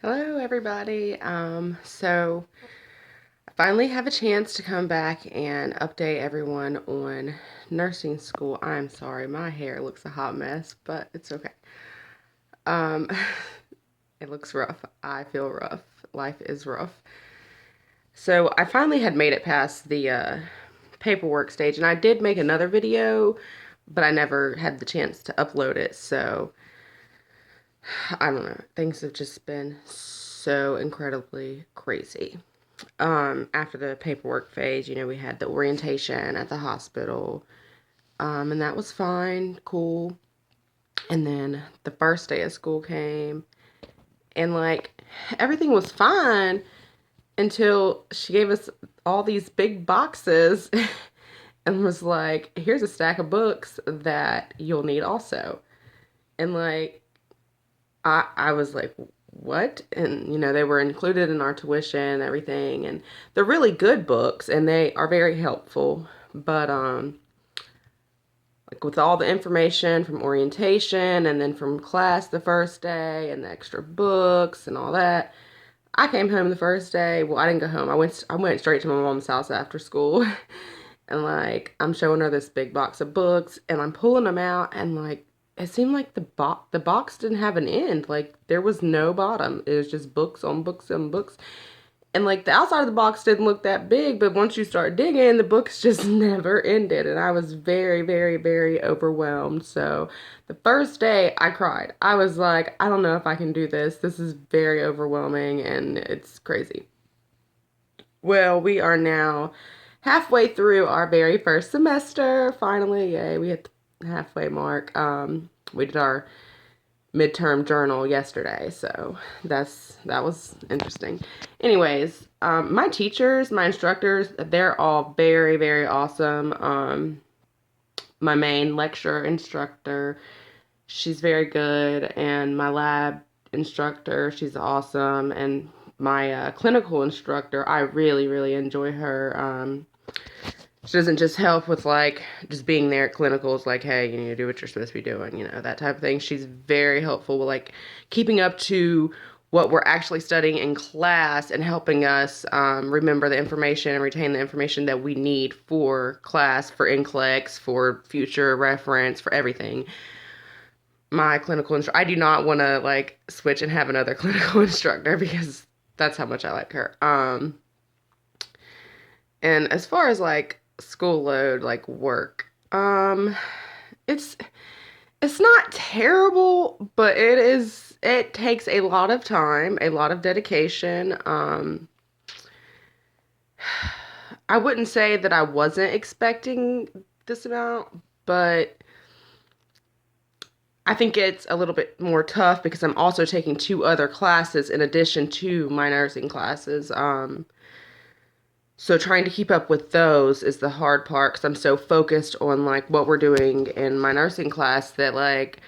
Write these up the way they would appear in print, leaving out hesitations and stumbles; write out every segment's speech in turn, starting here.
Hello, everybody. So I finally have a chance to come back and update everyone on nursing school. I'm sorry, my hair looks a hot mess, but it's okay. Um, it looks rough. I feel rough. Life is rough. So I finally had made it past the paperwork stage, and I did make another video, but I never had the chance to upload it. So I don't know. Things have just been so incredibly crazy. After the paperwork phase, we had the orientation at the hospital. And that was fine, cool. And then the first day of school came, and like everything was fine until she gave us all these big boxes and was like, here's a stack of books that you'll need also. And like I was like, what? And they were included in our tuition and everything, and they're really good books and they are very helpful. But like with all the information from orientation and then from class the first day and the extra books and all that, I came home the first day. Well, I didn't go home. I went straight to my mom's house after school. And like I'm showing her this big box of books and I'm pulling them out, and like it seemed like the box didn't have an end. Like there was no bottom. It was just books on books on books. And like the outside of the box didn't look that big, but once you start digging, the books just never ended. And I was very, very, very overwhelmed. So the first day I cried. I was like, I don't know if I can do this. This is very overwhelming and it's crazy. Well, we are now halfway through our very first semester. Finally, yay, we hit the halfway mark. We did our midterm journal yesterday, so that was interesting. Anyways, my teachers, my instructors, they're all very, very awesome. My main lecture instructor, she's very good, and my lab instructor, she's awesome, and my clinical instructor, I really, really enjoy her. She doesn't just help with like just being there at clinicals, like, hey, you need to do what you're supposed to be doing, that type of thing. She's very helpful with like keeping up to what we're actually studying in class and helping us remember the information and retain the information that we need for class, for NCLEX, for future reference, for everything. My clinical instructor, I do not want to like switch and have another clinical instructor because that's how much I like her. And as far as like school load, like work, it's it's not terrible, but it takes a lot of time, a lot of dedication. I wouldn't say that I wasn't expecting this amount, but I think it's a little bit more tough because I'm also taking two other classes in addition to my nursing classes. So trying to keep up with those is the hard part because I'm so focused on like what we're doing in my nursing class that like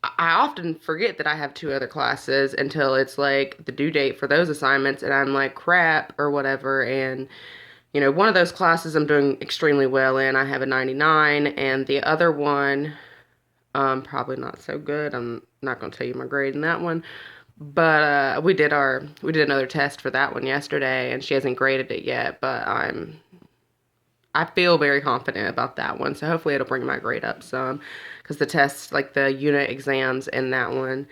I often forget that I have two other classes until it's like the due date for those assignments and I'm like crap or whatever. And one of those classes I'm doing extremely well in. I have a 99, and the other one probably not so good. I'm not going to tell you my grade in that one. But we did another test for that one yesterday, and she hasn't graded it yet, but I feel very confident about that one. So hopefully it'll bring my grade up some, because the tests, like the unit exams in that one,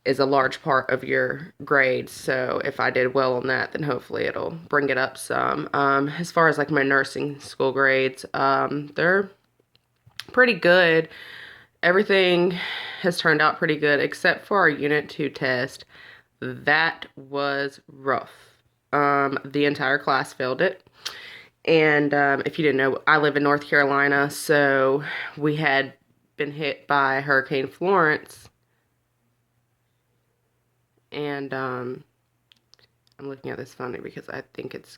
is a large part of your grades. So if I did well on that, then hopefully it'll bring it up some. As far as like my nursing school grades, they're pretty good. Everything has turned out pretty good except for our Unit 2 test. That was rough. The entire class failed it. And if you didn't know, I live in North Carolina, so we had been hit by Hurricane Florence. And I'm looking at this funny because I think it's